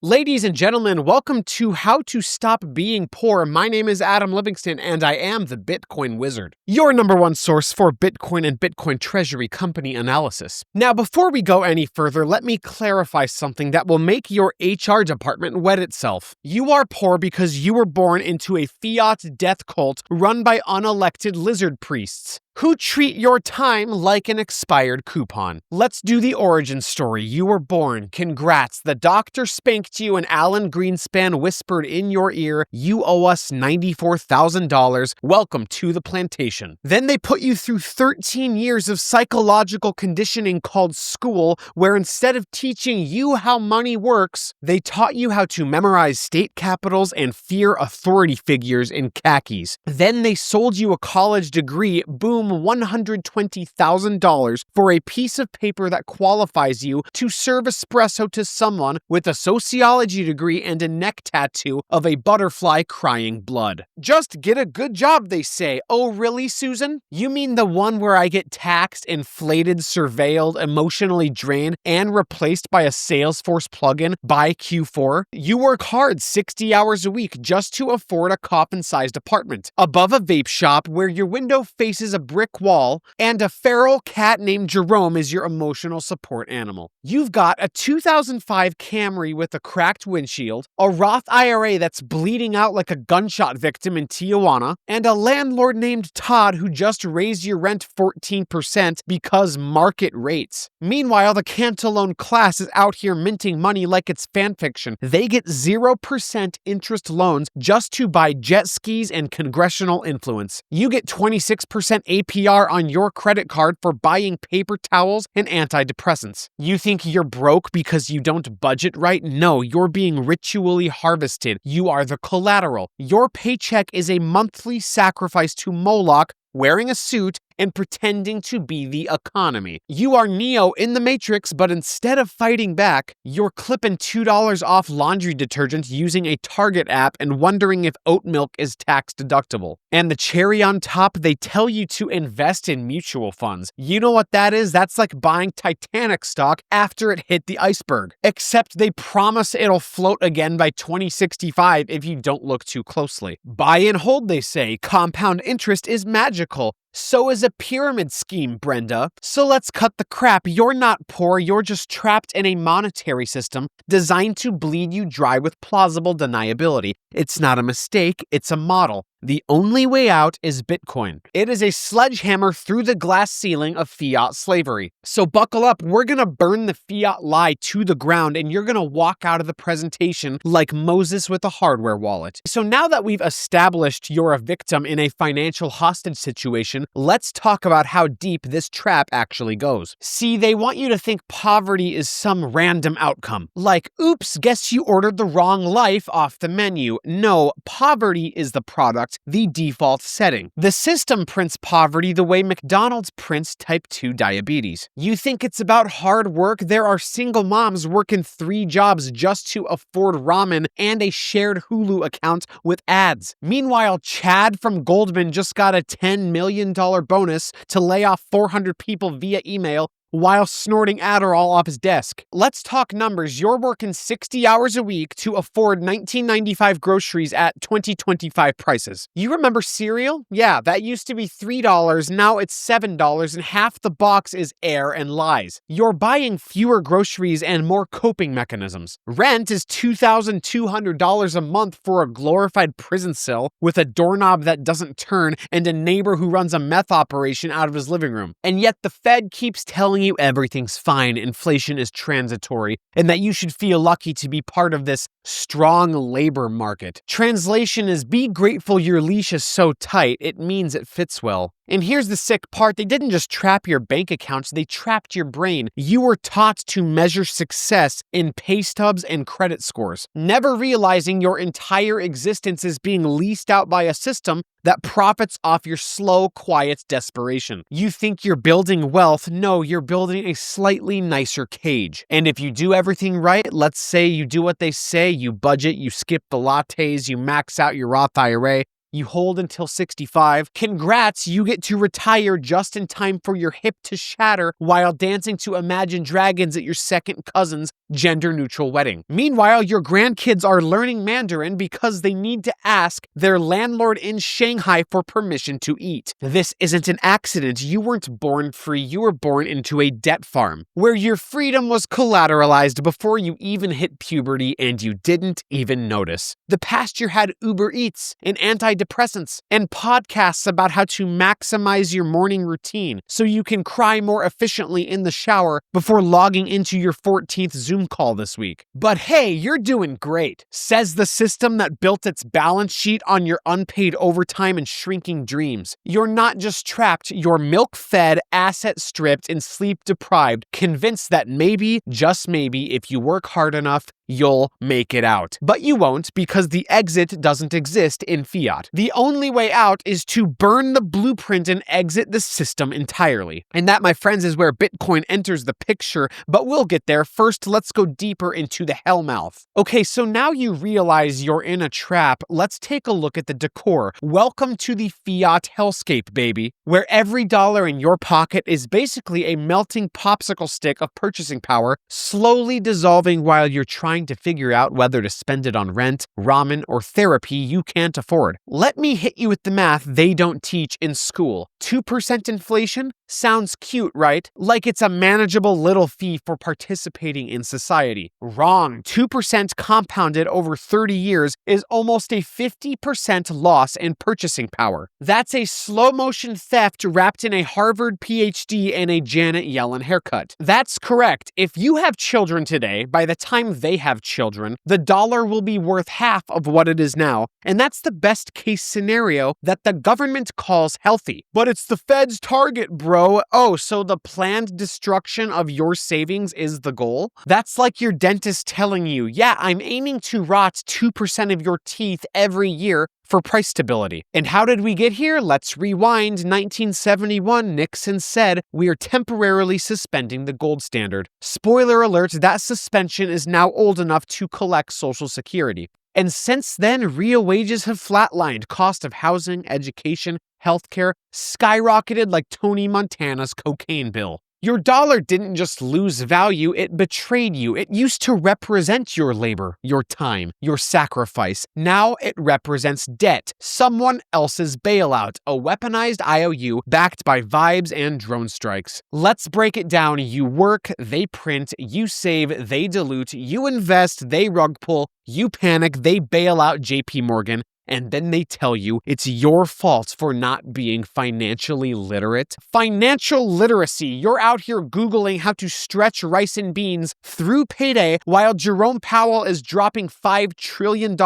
Ladies and gentlemen, welcome to How to Stop Being Poor. My name is Adam Livingston, and I am the Bitcoin Wizard, your number one source for Bitcoin and Bitcoin Treasury Company analysis. Now, before we go any further, let me clarify something that will make your HR department wet itself. You are poor because you were born into a fiat death cult run by unelected lizard priests who treat your time like an expired coupon. Let's do the origin story. You were born. Congrats. The doctor spanked you and Alan Greenspan whispered in your ear, "You owe us $94,000. Welcome to the plantation." Then they put you through 13 years of psychological conditioning called school, where instead of teaching you how money works, they taught you how to memorize state capitals and fear authority figures in khakis. Then they sold you a college degree, boom, $120,000 for a piece of paper that qualifies you to serve espresso to someone with a sociology degree and a neck tattoo of a butterfly crying blood. Just get a good job, they say. Oh, really, Susan? You mean the one where I get taxed, inflated, surveilled, emotionally drained, and replaced by a Salesforce plugin by Q4? You work hard 60 hours a week just to afford a coffin-sized apartment above a vape shop where your window faces a brick wall, and a feral cat named Jerome is your emotional support animal. You've got a 2005 Camry with a cracked windshield, a Roth IRA that's bleeding out like a gunshot victim in Tijuana, and a landlord named Todd who just raised your rent 14% because market rates. Meanwhile, the Cantalone class is out here minting money like it's fanfiction. They get 0% interest loans just to buy jet skis and congressional influence. You get 26% APR on your credit card for buying paper towels and antidepressants. You think you're broke because you don't budget right? No, you're being ritually harvested. You are the collateral. Your paycheck is a monthly sacrifice to Moloch, wearing a suit and pretending to be the economy. You are Neo in the Matrix, but instead of fighting back, you're clipping $2 off laundry detergent using a Target app and wondering if oat milk is tax deductible. And the cherry on top, they tell you to invest in mutual funds. You know what that is? That's like buying Titanic stock after it hit the iceberg. Except they promise it'll float again by 2065 if you don't look too closely. Buy and hold, they say. Compound interest is magical. So is a pyramid scheme, Brenda. So let's cut the crap. You're not poor, you're just trapped in a monetary system designed to bleed you dry with plausible deniability. It's not a mistake, it's a model. The only way out is Bitcoin. It is a sledgehammer through the glass ceiling of fiat slavery. So buckle up, we're gonna burn the fiat lie to the ground and you're gonna walk out of the presentation like Moses with a hardware wallet. So now that we've established you're a victim in a financial hostage situation, let's talk about how deep this trap actually goes. See, they want you to think poverty is some random outcome. Like, oops, guess you ordered the wrong life off the menu. No, poverty is the product, the default setting. The system prints poverty the way McDonald's prints type 2 diabetes. You think it's about hard work? There are single moms working 3 jobs just to afford ramen and a shared Hulu account with ads. Meanwhile, Chad from Goldman just got a $10 million bonus to lay off 400 people via email while snorting Adderall off his desk. Let's talk numbers. You're working 60 hours a week to afford $19.95 groceries at 2025 prices. You remember cereal? Yeah, that used to be $3, now it's $7, and half the box is air and lies. You're buying fewer groceries and more coping mechanisms. Rent is $2,200 a month for a glorified prison cell with a doorknob that doesn't turn and a neighbor who runs a meth operation out of his living room. And yet the Fed keeps telling you everything's fine, inflation is transitory, and that you should feel lucky to be part of this strong labor market. Translation is, be grateful your leash is so tight, it means it fits well. And here's the sick part, they didn't just trap your bank accounts, they trapped your brain. You were taught to measure success in pay stubs and credit scores, never realizing your entire existence is being leased out by a system that profits off your slow, quiet desperation. You think you're building wealth, no, you're building a slightly nicer cage. And if you do everything right, let's say you do what they say, you budget, you skip the lattes, you max out your Roth IRA, You hold until 65. Congrats, you get to retire just in time for your hip to shatter while dancing to Imagine Dragons at your second cousin's gender-neutral wedding. Meanwhile, your grandkids are learning Mandarin because they need to ask their landlord in Shanghai for permission to eat. This isn't an accident. You weren't born free. You were born into a debt farm where your freedom was collateralized before you even hit puberty and you didn't even notice. The past year had Uber Eats and antidepressants and podcasts about how to maximize your morning routine so you can cry more efficiently in the shower before logging into your 14th Zoom call this week. But hey, you're doing great, says the system that built its balance sheet on your unpaid overtime and shrinking dreams. You're not just trapped, you're milk-fed, asset-stripped, and sleep-deprived, convinced that maybe, just maybe, if you work hard enough, you'll make it out. But you won't, because the exit doesn't exist in fiat. The only way out is to burn the blueprint and exit the system entirely. And that, my friends, is where Bitcoin enters the picture, but we'll get there. First, let's go deeper into the hellmouth. Okay, so now you realize you're in a trap. Let's take a look at the decor. Welcome to the fiat hellscape, baby, where every dollar in your pocket is basically a melting popsicle stick of purchasing power, slowly dissolving while you're trying to figure out whether to spend it on rent, ramen, or therapy you can't afford. Let me hit you with the math they don't teach in school. 2% inflation? Sounds cute, right? Like it's a manageable little fee for participating in society. Wrong. 2% compounded over 30 years is almost a 50% loss in purchasing power. That's a slow-motion theft wrapped in a Harvard PhD and a Janet Yellen haircut. That's correct. If you have children today, by the time they have children, the dollar will be worth half of what it is now, and that's the best case scenario that the government calls healthy. But it's the Fed's target, bro. Oh, so the planned destruction of your savings is the goal? That's like your dentist telling you, yeah, I'm aiming to rot 2% of your teeth every year for price stability. And how did we get here? Let's rewind. 1971, Nixon said, we are temporarily suspending the gold standard. Spoiler alert, that suspension is now old enough to collect Social Security. And since then, real wages have flatlined. Cost of housing, education, healthcare skyrocketed like Tony Montana's cocaine bill. Your dollar didn't just lose value, it betrayed you. It used to represent your labor, your time, your sacrifice. Now it represents debt, someone else's bailout, a weaponized IOU backed by vibes and drone strikes. Let's break it down. You work, they print, you save, they dilute, you invest, they rug pull, you panic, they bail out JP Morgan. And then they tell you it's your fault for not being financially literate. Financial literacy. You're out here Googling how to stretch rice and beans through payday while Jerome Powell is dropping $5 trillion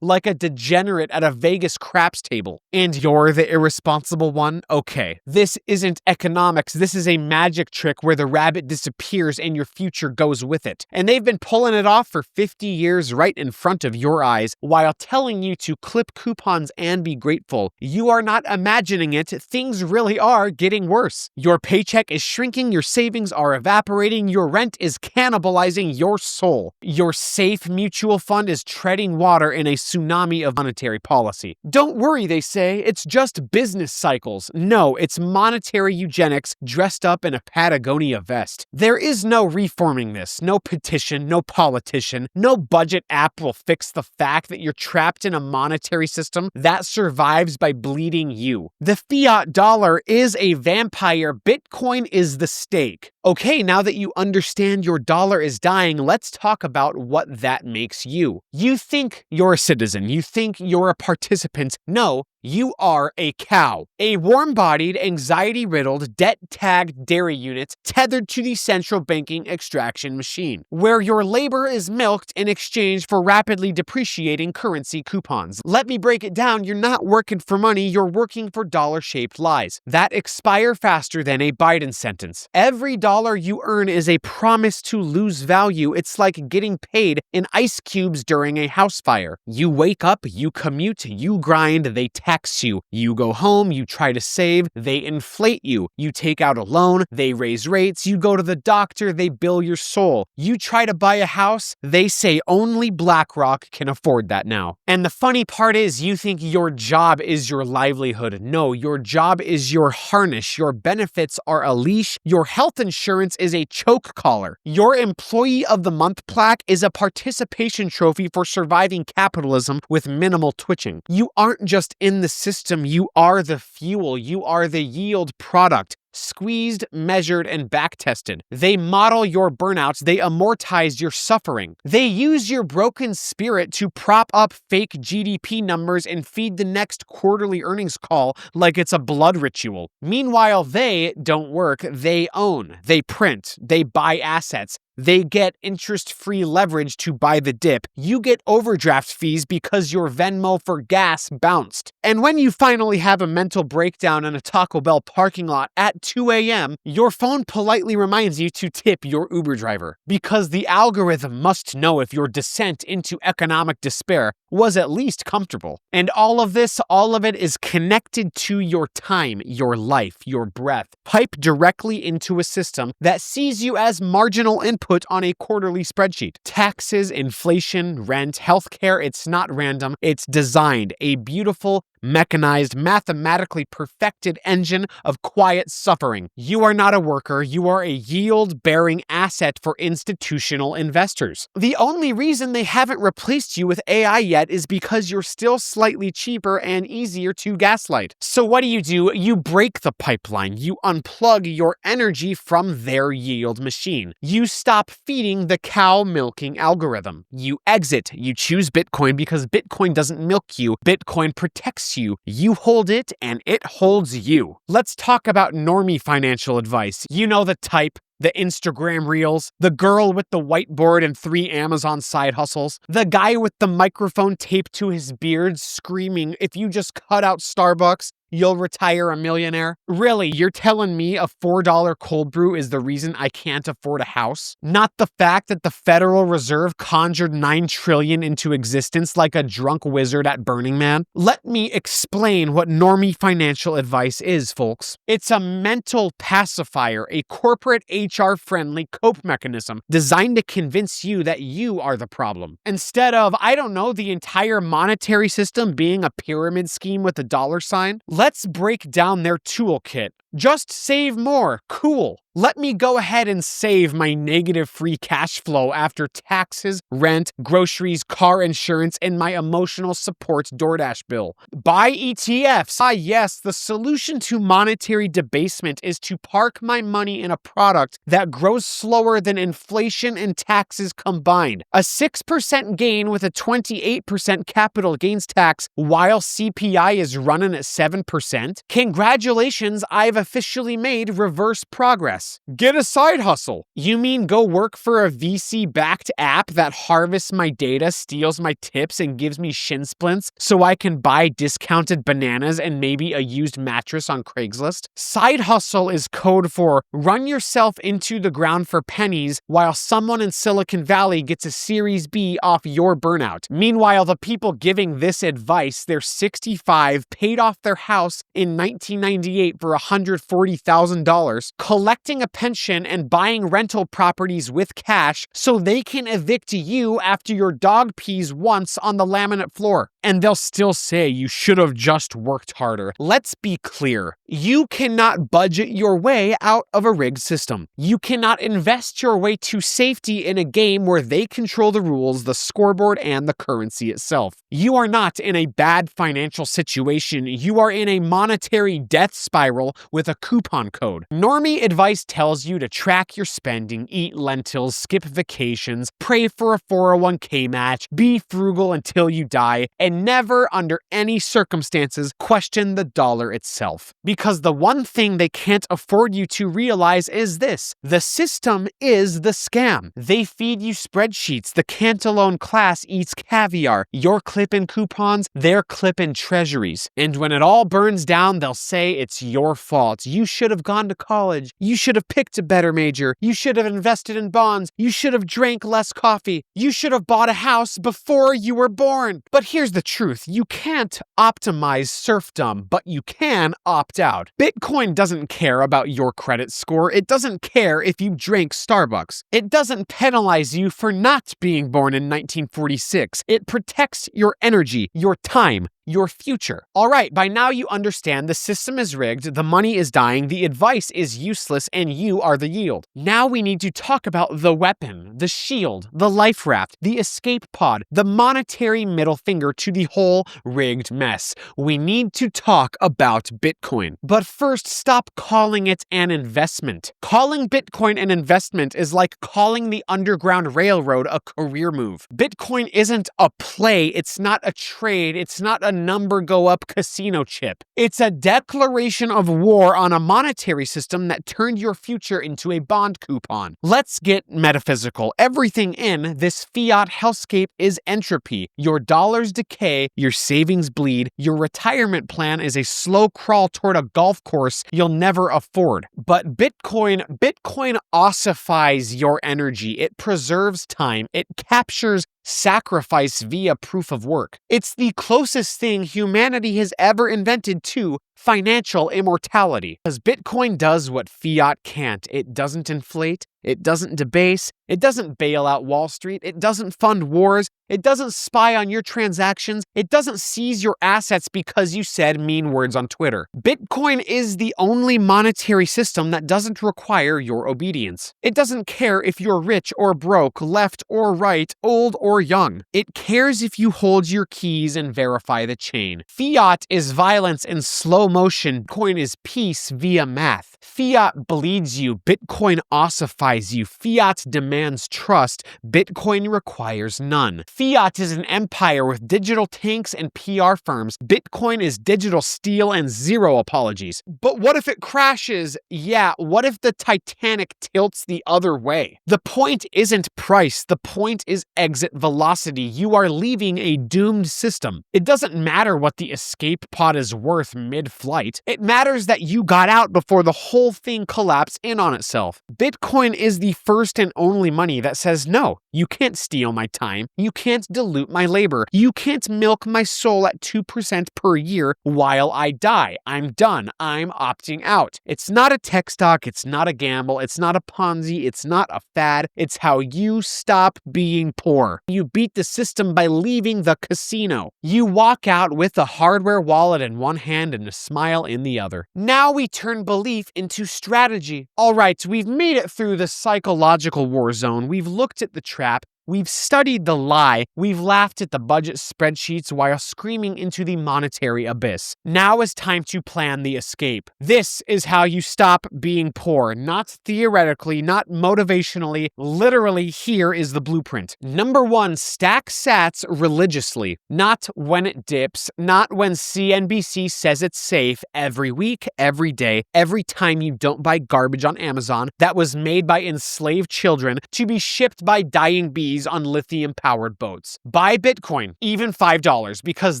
like a degenerate at a Vegas craps table. And you're the irresponsible one? Okay, this isn't economics. This is a magic trick where the rabbit disappears and your future goes with it. And they've been pulling it off for 50 years right in front of your eyes while telling you to clip coupons and be grateful. You are not imagining it. Things really are getting worse. Your paycheck is shrinking, your savings are evaporating, your rent is cannibalizing your soul. Your safe mutual fund is treading water in a tsunami of monetary policy. Don't worry, they say, it's just business cycles. No, it's monetary eugenics dressed up in a Patagonia vest. There is no reforming this. No petition, no politician, no budget app will fix the fact that you're trapped in a monetary system that survives by bleeding you. The fiat dollar is a vampire. Bitcoin is the stake. Okay, now that you understand your dollar is dying, let's talk about what that makes you. You think you're a citizen. You think you're a participant. No, you are a cow. A warm-bodied, anxiety-riddled, debt-tagged dairy unit tethered to the central banking extraction machine, where your labor is milked in exchange for rapidly depreciating currency coupons. Let me break it down. You're not working for money. You're working for dollar-shaped lies that expire faster than a Biden sentence. Every dollar you earn is a promise to lose value. It's like getting paid in ice cubes during a house fire. You wake up, you commute, you grind, they tax you. You go home, you try to save, they inflate you. You take out a loan, they raise rates. You go to the doctor, they bill your soul. You try to buy a house, they say only BlackRock can afford that now. And the funny part part is, you think your job is your livelihood. No, your job is your harness. Your benefits are a leash. Your health insurance is a choke collar. Your Employee of the Month plaque is a participation trophy for surviving capitalism with minimal twitching. You aren't just in the system, you are the fuel. You are the yield product. Squeezed, measured, and back-tested. They model your burnouts. They amortize your suffering. They use your broken spirit to prop up fake GDP numbers and feed the next quarterly earnings call like it's a blood ritual. Meanwhile, they don't work. They own. They print. They buy assets. They get interest-free leverage to buy the dip. You get overdraft fees because your Venmo for gas bounced. And when you finally have a mental breakdown in a Taco Bell parking lot at 2 a.m., your phone politely reminds you to tip your Uber driver. Because the algorithm must know if your descent into economic despair was at least comfortable. And all of it is connected to your time, your life, your breath, piped directly into a system that sees you as marginal input on a quarterly spreadsheet. Taxes, inflation, rent, healthcare, it's not random. It's designed, a beautiful, mechanized, mathematically perfected engine of quiet suffering. You are not a worker. You are a yield-bearing asset for institutional investors. The only reason they haven't replaced you with AI yet is because you're still slightly cheaper and easier to gaslight. So what do? You break the pipeline. You unplug your energy from their yield machine. You stop feeding the cow milking algorithm. You exit. You choose Bitcoin because Bitcoin doesn't milk you. Bitcoin protects you. You hold it and it holds you. Let's talk about normie financial advice. You know the type. The Instagram reels, the girl with the whiteboard and 3 Amazon side hustles, the guy with the microphone taped to his beard screaming, if you just cut out Starbucks, you'll retire a millionaire? Really, you're telling me a $4 cold brew is the reason I can't afford a house? Not the fact that the Federal Reserve conjured $9 trillion into existence like a drunk wizard at Burning Man? Let me explain what normie financial advice is, folks. It's a mental pacifier, a corporate HR-friendly cope mechanism designed to convince you that you are the problem. Instead of, the entire monetary system being a pyramid scheme with a dollar sign, let's break down their toolkit. Just save more. Cool. Let me go ahead and save my negative free cash flow after taxes, rent, groceries, car insurance, and my emotional support DoorDash bill. Buy ETFs. Ah, yes, the solution to monetary debasement is to park my money in a product that grows slower than inflation and taxes combined. A 6% gain with a 28% capital gains tax while CPI is running at 7%? Congratulations, I've officially made reverse progress. Get a side hustle. You mean go work for a VC-backed app that harvests my data, steals my tips, and gives me shin splints so I can buy discounted bananas and maybe a used mattress on Craigslist? Side hustle is code for run yourself into the ground for pennies while someone in Silicon Valley gets a Series B off your burnout. Meanwhile, the people giving this advice, they're 65, paid off their house in 1998 for $140,000, collecting a pension and buying rental properties with cash so they can evict you after your dog pees once on the laminate floor. And they'll still say you should have just worked harder. Let's be clear. You cannot budget your way out of a rigged system. You cannot invest your way to safety in a game where they control the rules, the scoreboard, and the currency itself. You are not in a bad financial situation. You are in a monetary death spiral with a coupon code. Normie advice tells you to track your spending, eat lentils, skip vacations, pray for a 401k match, be frugal until you die, and never, under any circumstances, question the dollar itself. Because the one thing they can't afford you to realize is this: the system is the scam. They feed you spreadsheets. The Cantalone class eats caviar. You're clipping coupons, they're clipping treasuries. And when it all burns down, they'll say it's your fault. fault. You should have gone to college. You should have picked a better major. You should have invested in bonds. You should have drank less coffee. You should have bought a house before you were born. But here's the truth. You can't optimize serfdom, but you can opt out. Bitcoin doesn't care about your credit score. It doesn't care if you drank Starbucks. It doesn't penalize you for not being born in 1946. It protects your energy, your time, your future. All right, by now you understand the system is rigged, the money is dying, the advice is useless, and you are the yield. Now we need to talk about the weapon, the shield, the life raft, the escape pod, the monetary middle finger to the whole rigged mess. We need to talk about Bitcoin. But first, stop calling it an investment. Calling Bitcoin an investment is like calling the Underground Railroad a career move. Bitcoin isn't a play, it's not a trade, it's not a number go up casino chip. It's a declaration of war on a monetary system that turned your future into a bond coupon. Let's get metaphysical. Everything in this fiat hellscape is entropy. Your dollars decay, your savings bleed, your retirement plan is a slow crawl toward a golf course you'll never afford. But Bitcoin ossifies your energy. It preserves time. It captures sacrifice via proof of work. It's the closest thing humanity has ever invented to financial immortality. Because Bitcoin does what fiat can't. It doesn't inflate. It doesn't debase. It doesn't bail out Wall Street. It doesn't fund wars. It doesn't spy on your transactions. It doesn't seize your assets because you said mean words on Twitter. Bitcoin is the only monetary system that doesn't require your obedience. It doesn't care if you're rich or broke, left or right, old or young. It cares if you hold your keys and verify the chain. Fiat is violence in slow motion. Bitcoin is peace via math. Fiat bleeds you. Bitcoin ossifies you. Fiat demands trust. Bitcoin requires none. Fiat is an empire with digital tanks and PR firms. Bitcoin is digital steel and zero apologies. But what if it crashes? Yeah, what if the Titanic tilts the other way? The point isn't price. The point is exit velocity. You are leaving a doomed system. It doesn't matter what the escape pod is worth mid-flight. It matters that you got out before the whole thing collapsed in on itself. Bitcoin is the first and only money that says, no, you can't steal my time. You can't dilute my labor. You can't milk my soul at 2% per year while I die. I'm done. I'm opting out. It's not a tech stock. It's not a gamble. It's not a Ponzi. It's not a fad. It's how you stop being poor. You beat the system by leaving the casino. You walk out with a hardware wallet in one hand and a smile in the other. Now we turn belief into strategy. All right, we've made it through the psychological war zone. We've looked at the trap. We've studied the lie. We've laughed at the budget spreadsheets while screaming into the monetary abyss. Now is time to plan the escape. This is how you stop being poor. Not theoretically, not motivationally. Literally, here is the blueprint. Number 1, stack sats religiously. Not when it dips. Not when CNBC says it's safe. Every week, every day, every time you don't buy garbage on Amazon that was made by enslaved children to be shipped by dying bees on lithium-powered boats. Buy Bitcoin, even $5, because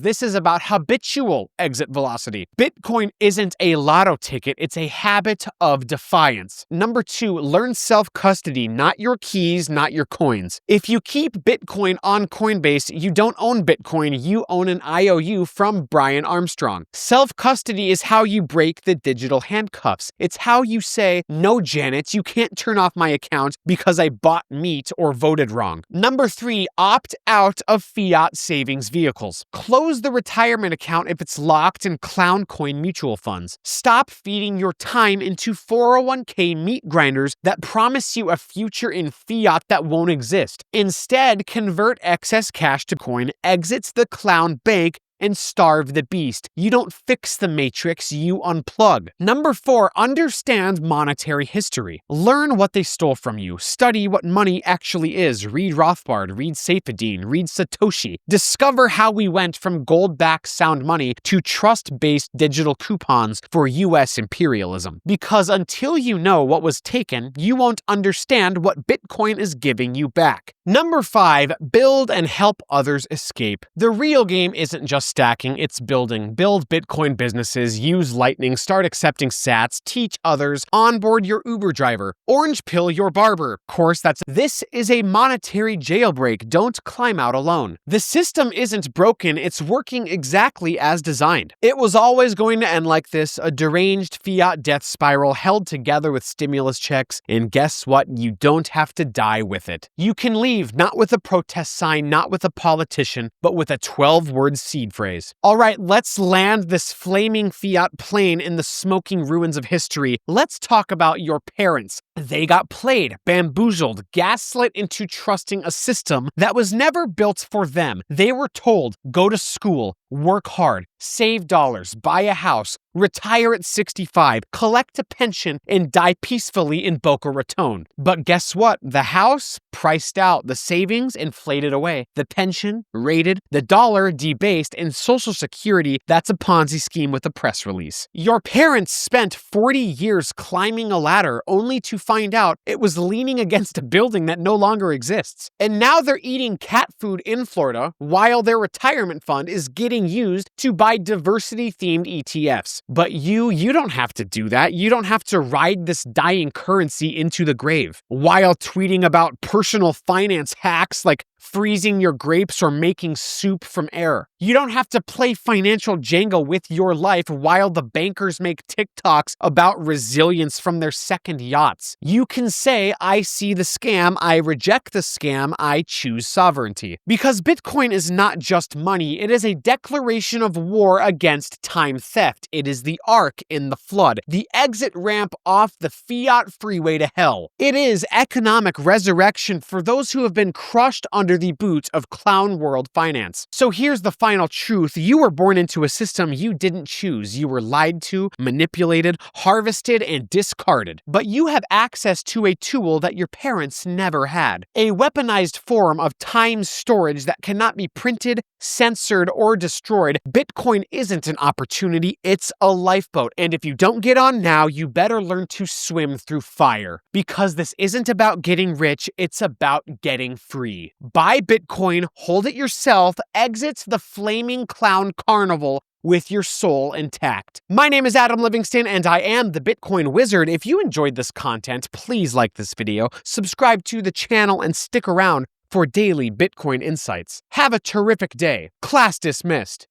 this is about habitual exit velocity. Bitcoin isn't a lotto ticket, it's a habit of defiance. Number 2, learn self-custody, not your keys, not your coins. If you keep Bitcoin on Coinbase, you don't own Bitcoin, you own an IOU from Brian Armstrong. Self-custody is how you break the digital handcuffs. It's how you say, no, Janet, you can't turn off my account because I bought meat or voted wrong. Number 3, opt out of fiat savings vehicles. Close the retirement account if it's locked in clown coin mutual funds. Stop feeding your time into 401k meat grinders that promise you a future in fiat that won't exist. Instead, convert excess cash to coin, exit the clown bank, and starve the beast. You don't fix the matrix, you unplug. Number 4, understand monetary history. Learn what they stole from you. Study what money actually is. Read Rothbard, read Saifedean, read Satoshi. Discover how we went from gold-backed sound money to trust-based digital coupons for US imperialism. Because until you know what was taken, you won't understand what Bitcoin is giving you back. Number 5, build and help others escape. The real game isn't just stacking, it's building. Build Bitcoin businesses, use Lightning, start accepting sats, teach others, onboard your Uber driver, orange pill your barber. Of course, this is a monetary jailbreak. Don't climb out alone. The system isn't broken, it's working exactly as designed. It was always going to end like this, a deranged fiat death spiral held together with stimulus checks, and guess what? You don't have to die with it. You can leave, not with a protest sign, not with a politician, but with a 12-word seed phrase. All right, let's land this flaming fiat plane in the smoking ruins of history. Let's talk about your parents. They got played, bamboozled, gaslit into trusting a system that was never built for them. They were told, go to school, work hard, save dollars, buy a house, retire at 65, collect a pension, and die peacefully in Boca Raton. But guess what? The house priced out, the savings inflated away, the pension rated, the dollar debased, and Social Security, that's a Ponzi scheme with a press release. Your parents spent 40 years climbing a ladder only to find out it was leaning against a building that no longer exists. And now they're eating cat food in Florida while their retirement fund is getting used to buy diversity-themed ETFs. But you don't have to do that. You don't have to ride this dying currency into the grave while tweeting about personal finance hacks like freezing your grapes or making soup from air. You don't have to play financial Jenga with your life while the bankers make TikToks about resilience from their second yachts. You can say, I see the scam, I reject the scam, I choose sovereignty. Because Bitcoin is not just money, it is a declaration of war against time theft. It is the ark in the flood, the exit ramp off the fiat freeway to hell. It is economic resurrection for those who have been crushed under the boot of clown world finance. So here's the final truth. You were born into a system you didn't choose. You were lied to, manipulated, harvested, and discarded. But you have access to a tool that your parents never had. A weaponized form of time storage that cannot be printed, censored, or destroyed. Bitcoin isn't an opportunity, it's a lifeboat. And if you don't get on now, you better learn to swim through fire. Because this isn't about getting rich, it's about getting free. Buy Bitcoin, hold it yourself, exit the flaming clown carnival with your soul intact. My name is Adam Livingston, and I am the Bitcoin Wizard. If you enjoyed this content, please like this video, subscribe to the channel, and stick around for daily Bitcoin insights. Have a terrific day. Class dismissed.